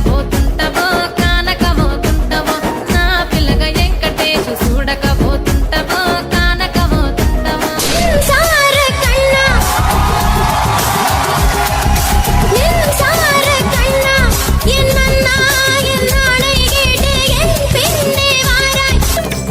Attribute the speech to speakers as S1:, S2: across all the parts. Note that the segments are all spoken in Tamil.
S1: చూడకపోతుంటవో కానకపోతుంటవో నా పిల్లగ వెంకటేశు చూడకపోతుంటవో కానకపోతుంటవో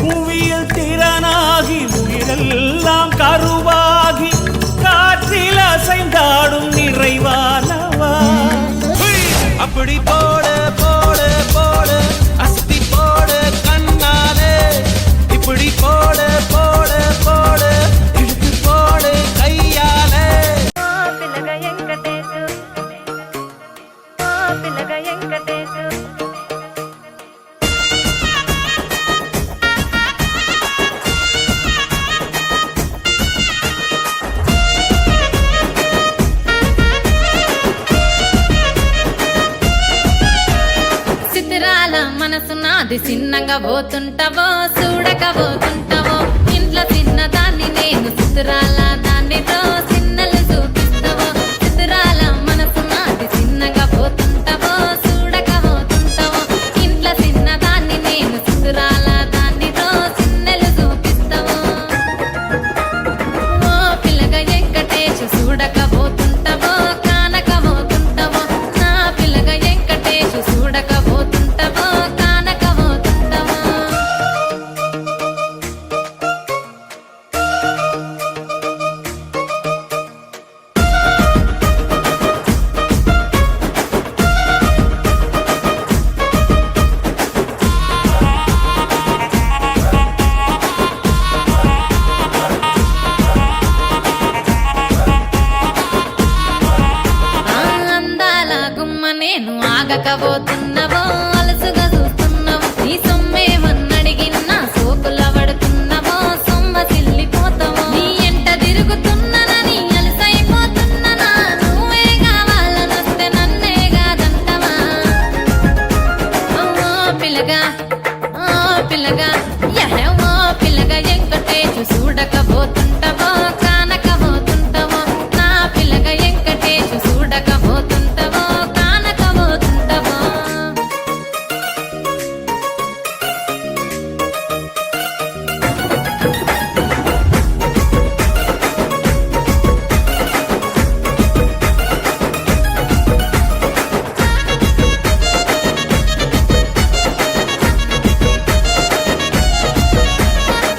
S2: புவியில் திறனாகி உயிரெல்லாம் கருவாகி காற்றில் அசைந்தாடும் நிறைவானவா அப்படி போட போட போட அஸ்தி போட கண்ணாலே இப்படி போட போட போட இழுத்து போட கையாலே
S1: పిల్లగ వెంకటేశు పిల్లగ వెంకటేశు చిత్రాల మనసు నాది చిన్నగా పోతుంటవో చూడకపోతుంటవో ఇంట్లో చిన్నదాన్ని నేను చిత్రాల దానితో చిన్నలు చూపిస్తావో చిత్రాల మనసు నాది చిన్నగా పోతుంటవో చూడకపోతుంటవో ఇంట్లో చిన్నదాన్ని నేను చిత్రాల దానితో చిన్నలు చూపిస్తావో ఓ పిల్లగ వెంకటేశు చూడకపోతుంటవో కానకపోతుంటవో నా పిల్లగ వెంకటేశు చూడకపోతుంటవో కానకపోతుంటవో అందాల గుమ్మ నేను ఆగకపోతున్నవో అలసుగా చూస్తున్నవో నీ సొమ్మేమన్నడిగిన్నా సోకుల పడుతున్నవో సొమ్మ సిల్లిపోతావో నీ ఎంట తిరుగుతున్ననని అలసైపోతున్ననా నువ్వే కావాలనొస్తే నన్నే కాదంటవా ఓ పిల్లగా ఓ పిల్లగా ఓ పిల్లగా వెంకటేశు చూడకపోతుంటవో కానకపోతుంటవో నా పిల్లగా వెంకటేశు చూడకపోతుంటవో కానకపోతుంటవో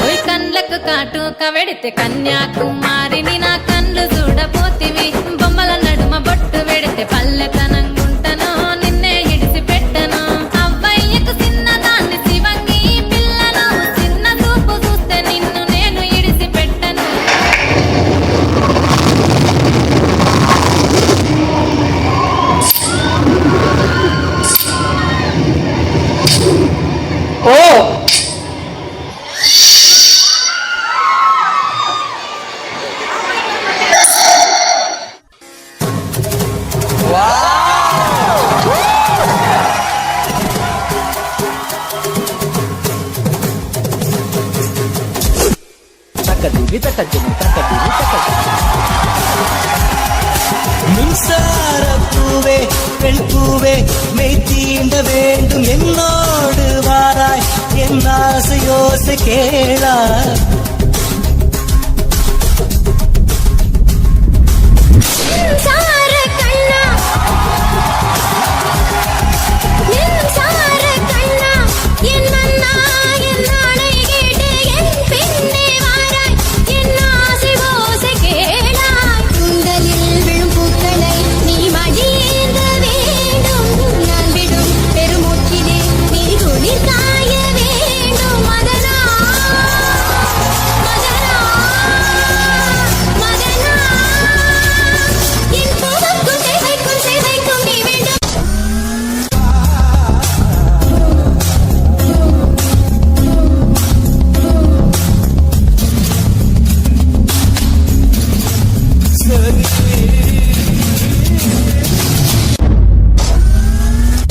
S1: ఓయ్ కండ్లకు కాటుక వెడితే కన్యాకుమారిని నా కండ్లు చూడపోతివి బొమ్మల నడుమ బొట్టు వెడితే పల్లెతనంగుంటను నిన్నే ఇడిసి పెట్టను అవ్వయ్యకు చిన్నదాన్ని శివంగి పిల్లను చిన్న చూపు చూస్తే నిన్ను నేను ఇడిసి పెట్టను
S3: மின்சார பூவே பெண் பூவே மெய் தீண்ட வேண்டும் என்னோடு வாராய் என் ஆசையோசை கேளாய்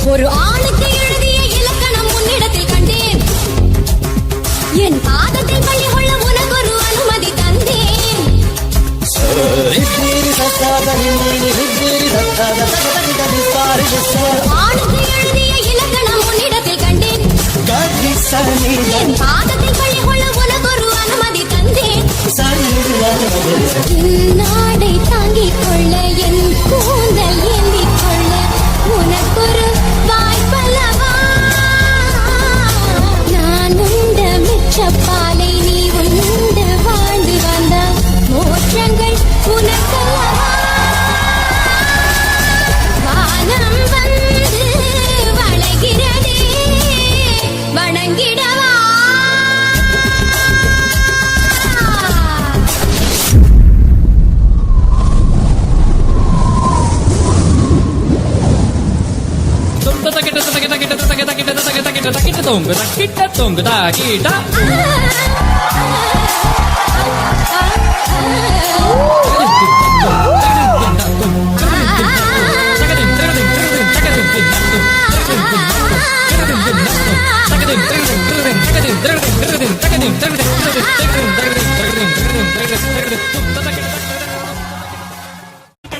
S4: ஒரு ஆணுக்கு எழுதிய இலக்கணம் உன்னிடத்தில் கண்டேன். என் பாதத்தில் பள்ளி கொள்ள உனக்கு ஒரு அனுமதி தந்தேன். ஆணுக்கு எழுதிய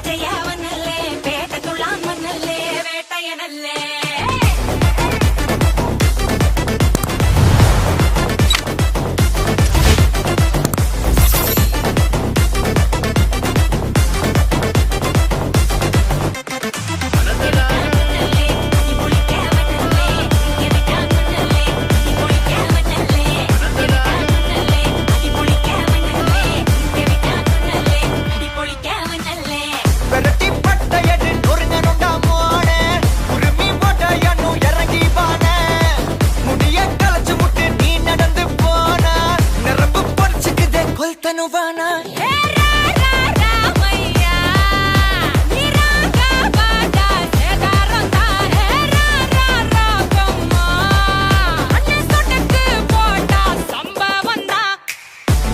S4: జయవనల్లే పేట తులామనల్లే వేటయనల్లే
S5: விரட்டி பட்டையது நொறுங்கனுண்டா மோனே உரிமை போட்டையனு இறங்கி பானே முடிய கலச்சு முட்டு நீ நடந்து போனா நரம்பு பறிச்சுக்குதே கொல்தனுவானா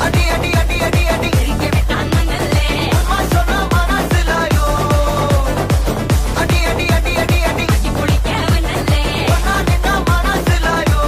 S5: அடி அடி அடி அடி அடி அம்மா சொன்ன மனசிலாயோ அடி அடி அடி அடி அடி ஒன்னா நின்னா மனசிலாயோ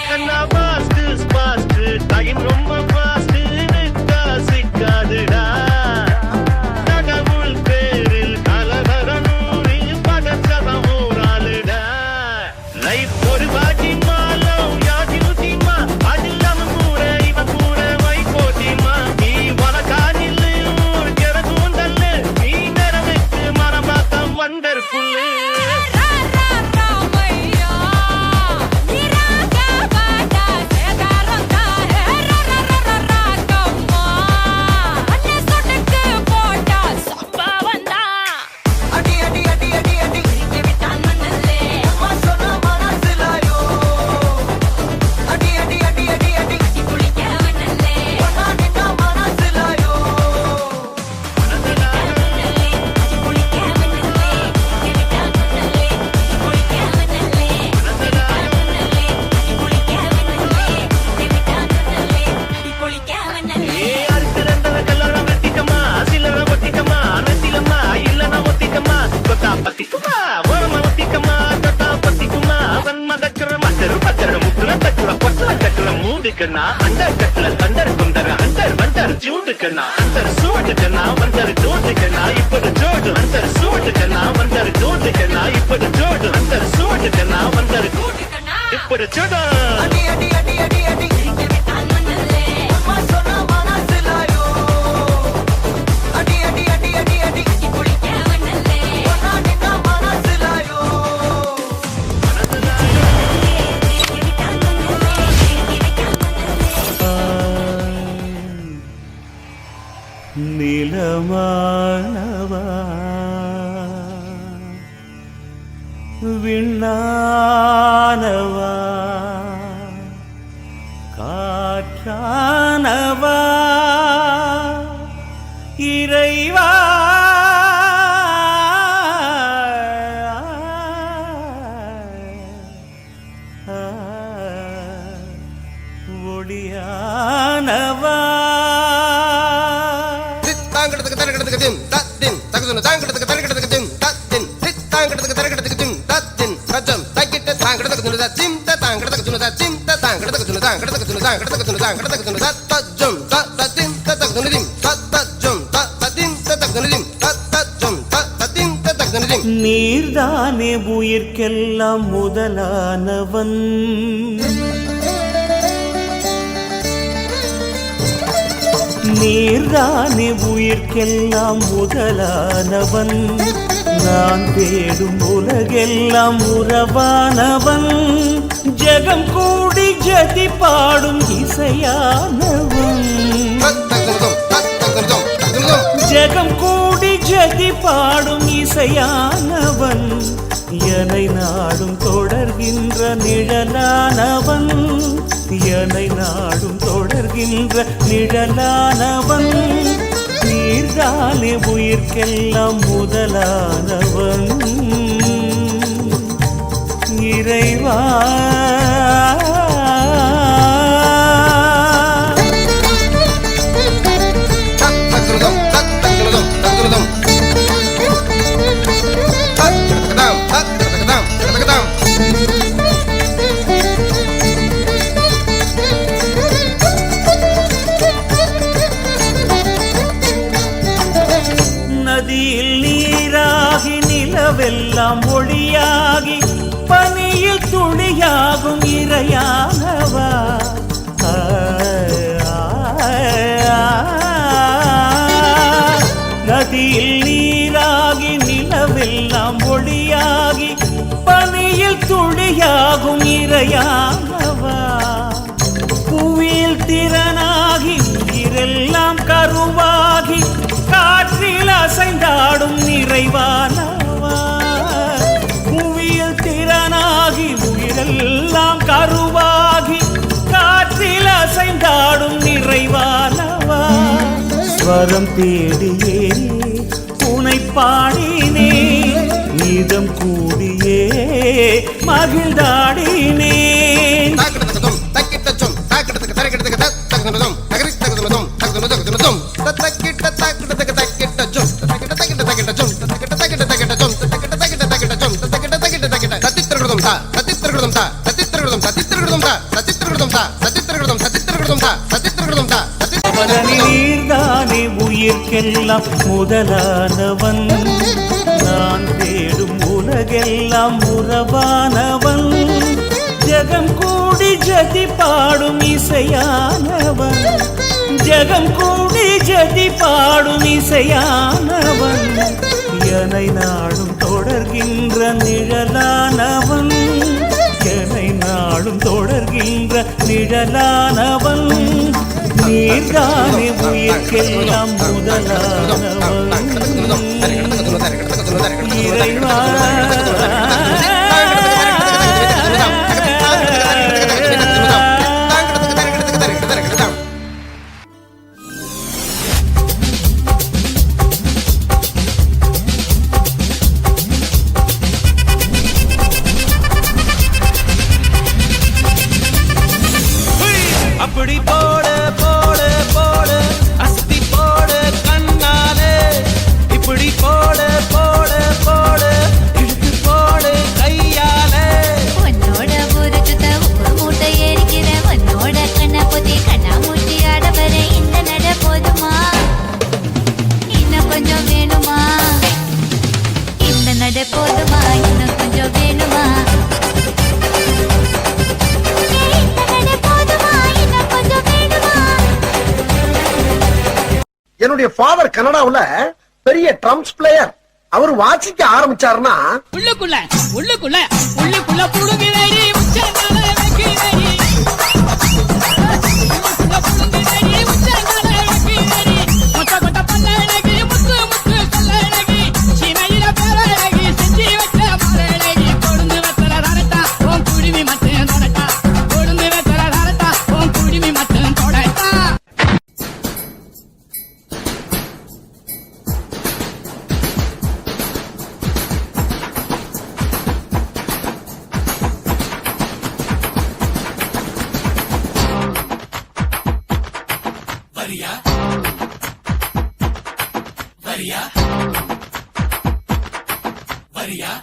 S6: கண்ணா பாஸ்ட் டைம் ரொம்ப பாஸ்ட் சிக்காதுடா கடவுள் பேரில் கலகரனூரி பகச்சதம் ஊராளுடா லைஃப் ஒரு பாட்டிமாலோ யாதியுதிமா அதில்லாம கூட இவன் கூட வை போட்டிமா நீ வளக்கானில் ஊர் கெரதூந்தல்லு நீ நிறமைக்கு மரமாக்கம் வண்டர்ஃபுல்லு
S5: அடி அடி அடி அடி அடி அம்மா சொன்ன மனசிலாயோ அடி அடி அடி அடி அடி ஒன்னா நின்னா மனசிலாயோ
S6: அறுக்கிறந்த கல்லறம் வெட்டிக்கமா சில்லற ஒட்டிக்கமா நெத்திலம்மா இல்லனா ஒத்திக்கமா கொத்தா பத்திக்குமா ஓரமா ஒத்திக்கமா தொட்டா பத்திக்குமா வன்ம கச்சுர மச்சரு பச்சர முக்குல தச்சுர பொட்டல கட்டுல மூடுக்கண்ணா அண்டர் கட்டுல தண்டர் குந்தர அண்டர் வண்டர் ஜூண்டுக்கண்ணா அண்டர் சூடுக்கண்ணா வண்டர் ஜூண்டுக்கண்ணா இப்போது ஜோடு அண்டர் சூடுக்கண்ணா வண்டர் ஜூண்டுக்கண்ணா இப்போது ஜோடு அண்டர் சூடுக்கண்ணா வண்டர் இப்போது ஜோடு
S5: அடி அடி அடி அடி அடி அம்மா சொன்ன மனசிலாயோ அடி அடி அடி அடி அடி ஒன்னா நின்னா மனசிலாயோ
S2: நிலமானவா விண்ணானவா காற்றானவா இறைவா ஒளியானவா
S7: தாங்கடத்துக்கு தரகடத்துக்கு திம் தத்தின் தகுதுன தாங்கடத்துக்கு தரகடத்துக்கு திம் தத்தின் தாங்கடத்துக்கு தரகடத்துக்கு திம் தத்தின் ரஜம் தக்கிட்ட தாங்கடத்துக்கு துன திம் தாங்கடத்துக்கு துன திம் தாங்கடத்துக்கு துன தாங்கடத்துக்கு துன தாங்கடத்துக்கு துன தாங்கடத்துக்கு துன தத்தஜம் தத்தின் தத்தகுதுன திம் தத்தஜம் தத்தின் தத்தகுதுன திம் தத்தஜம் தத்தின் தத்தகுதுன திம்
S2: நீர்தானே உயிர்க்கெல்லாம் முதலானவன் நீர்தானே உயிர்க்கெல்லாம் முதலானவன், நான் தேடும் உலகெல்லாம் உறவானவன், ஜெகம் கூடி ஜதி பாடும் இசையானவன், ஜெகம் கூடி ஜதி பாடும் இசையானவன், என்னை நாடும் தொடர்கின்ற நிழலானவன், என்னை நாடும் தொடர்கின்ற நிழலானவன், நீர்தானே உயிர்க்கெல்லாம் முதலானவன், இறைவா. நதியில் நீராகி நிலவெல்லாம் ஒளியாகி பனியில் துளியாகும் இறையானவா, நதியில் நீராகி நிலவெல்லாம் ஒளியாகி பனியில் துளியாகும் இறையானவா, புவியில் திறனாகி உயிரெல்லாம் கருவாகி காற்றில் அசைந்தாடும் நிறைவானவா, புவியில் திறனாகி உயிரெல்லாம் கருவாகி காற்றில் அசைந்தாடும் நிறைவானவா, ஸ்வரம் தேடியே உனை பாடினே, இதம் கூடியே மகிழ்ந்தாடினே, நீர்தானே உயிர்க்கெல்லாம் முதலானவன், நான் தேடும் உலகெல்லாம் உறவானவன், ஜெகம் கூடி ஜதி பாடும் இசையானவன், ஜெகம் கூடி ஜதி பாடும் இசையானவன், என்னை நாடும் தொடர்கின்ற நிழலானவன், என்னை நாடும் தொடர்கின்ற நிழலானவன், நீர்தானே உயிர்க்கெல்லாம் முதலானவன், இறைவா.
S3: அப்படி போடு போடு போடு அஸ்தி போடு கண்ணாலே, இப்படி போடு போடு போடு இழுத்து போடு கையாலே,
S4: உன்னோட ஊரு சுத்த உப்பு மூட்டை ஏறிக்கிற, உன்னோட கண்ணை பொத்தி கண்ணா மூட்டி ஆட வர இந்த நட போதுமா, இன்னும் கொஞ்சம் வேணுமா, இந்த நட போதுமா, இன்னும் கொஞ்சம் வேணுமா,
S8: என்னுடைய ஃபாதர் கனடாவுல பெரிய ட்ரம்ஸ் பிளேயர். அவர் வாசிக்க ஆரம்பிச்சாருன்னா
S9: உள்ளுக்குள்ள உள்ளுக்குள்ள உள்ளுக்குள்ள புடுங்குவேடி உச்சந்தால வைக்கிறேடி, உள்ளுக்குள்ள புடுங்குவேடி உச்சந்தால வைக்கிறேடி, மொத்த கொட்ட பல்லழகி முத்து முத்து சொல்லழகி, சீமையில பேரழகி செஞ்சி வச்ச மாரழகி, கொழுந்து வெத்தல ரரட்டா உன் குடிமி மட்டும் தொடட்டா, கொழுந்து வெத்தல ரரட்டா உன் குடிமி மட்டும் தொடட்டா.
S3: வரியா